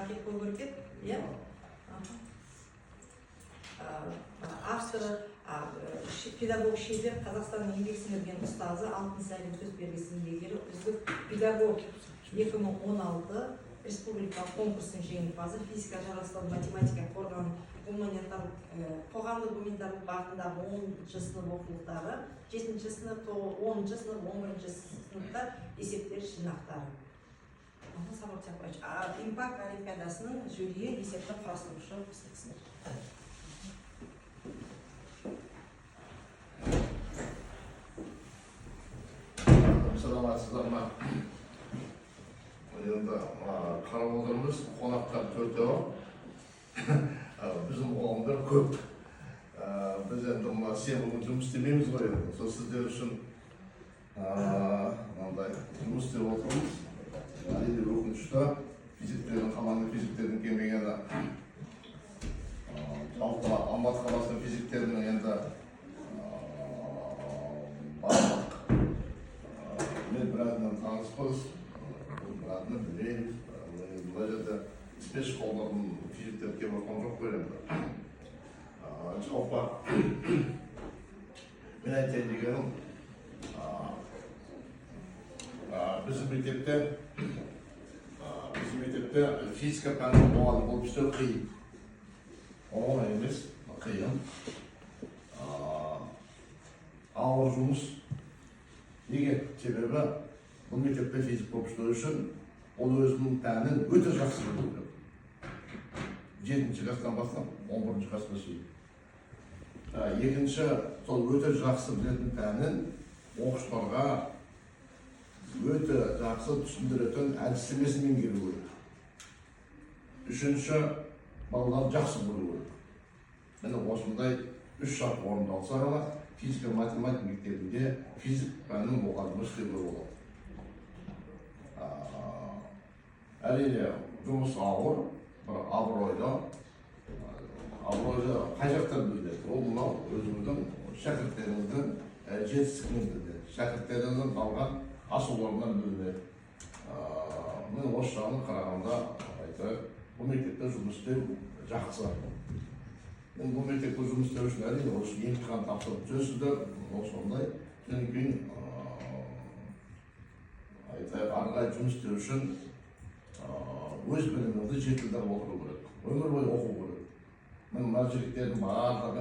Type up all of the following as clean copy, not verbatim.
келіп қою керек еді, иә? Авторы, педагог шебер, Қазақстанның еңбек сіңірген ұстазы, Алтын Сәлем төсбелгісінің иегері, үздік педагог 2016 республикалық конкурсының жеңімпазы, физика, жаратылыстану, математика, қоғамдық гуманитарлық бағытындағы 10-шы сынып оқулықтары, 7-ші сынып, 10-шы сынып, 11-ші сыныпта есептер жинақтары. Импакт олимпиадасының жюриі есепті құрастырушы кісі. Саламатсыздар ма? Енді қарап отырмыз, қонақтар төртеу. Біздің қоғамдар көп. Біз енді сен бүгін жұмыс істемейміз ғой енді. Сол сіздер үшін жұмыс істеп отырмыз. Әрине өкінішті физиктердің, команда физиктердің келмегені. Жалпы Алматы қаласының физиктерінің енді барлық мен біразынан таныспыз, біразынан білеміз. Бұл жерде спеш қолдардың физиктер келіп отырған жоқ көремді. Жалпы мен айтайын дегенім, біздің мектепте физика пәнінің мұғалім болып істеу қиын. Оңай емес, қиын. Ауыр жұмыс. Неге? Себебі бұл мектепте физик болып істеу үшін ол өзінің пәнін өте жақсы білу керек. 7-ші класстан бастап 11-ші классқа шейін. Екінші, сол өте жақсы білетін пәнін оқушыларға өте жақсы түсіндіретін әдістемесін меңгеру керек. Үшінші, балалар жақсы білу керек. Міне осындай 3 шарт орындалса ғана физика математика мектебінде физик пәнінің мұғалімі істеуге болады. Әрине жұмыс ауыр, бір абыройды қай жақтан білдіреді? Ол мынау өзіңіздің шәкірттеріңіздің жетістігінен білдіреді. Шәкірттеріңізден алған асуларынан білдіреді. Мен осы жағынан қарағанда бұл мектепте жұмыс істеу жақсы. Мен бұл мектепте жұмыс істеу үшін әрине осы емтихан тапсырып жүрсіздер, осындай. Содан кейін ары қарай жұмыс істеу үшін өз біліміңізді жетілдіріп отыру керек. Өмір бойы оқу керек. Мен мына жігіттердің барлығы,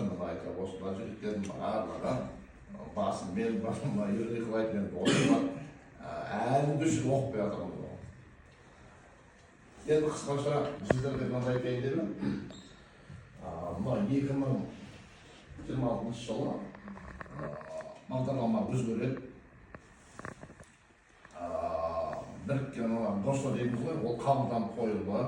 осындай жігіттердің барлығы басым, мен басым, Юрий Николаевич мен отырмын, әлі үшін оқып бей жатырмын. Енді қысқаша сіздерге мынандай айтайын дедім. Мына 2026 жылы бағдарлама өзгереді. Біріккен достар дейміз ғой, ол қабылданып қойылды.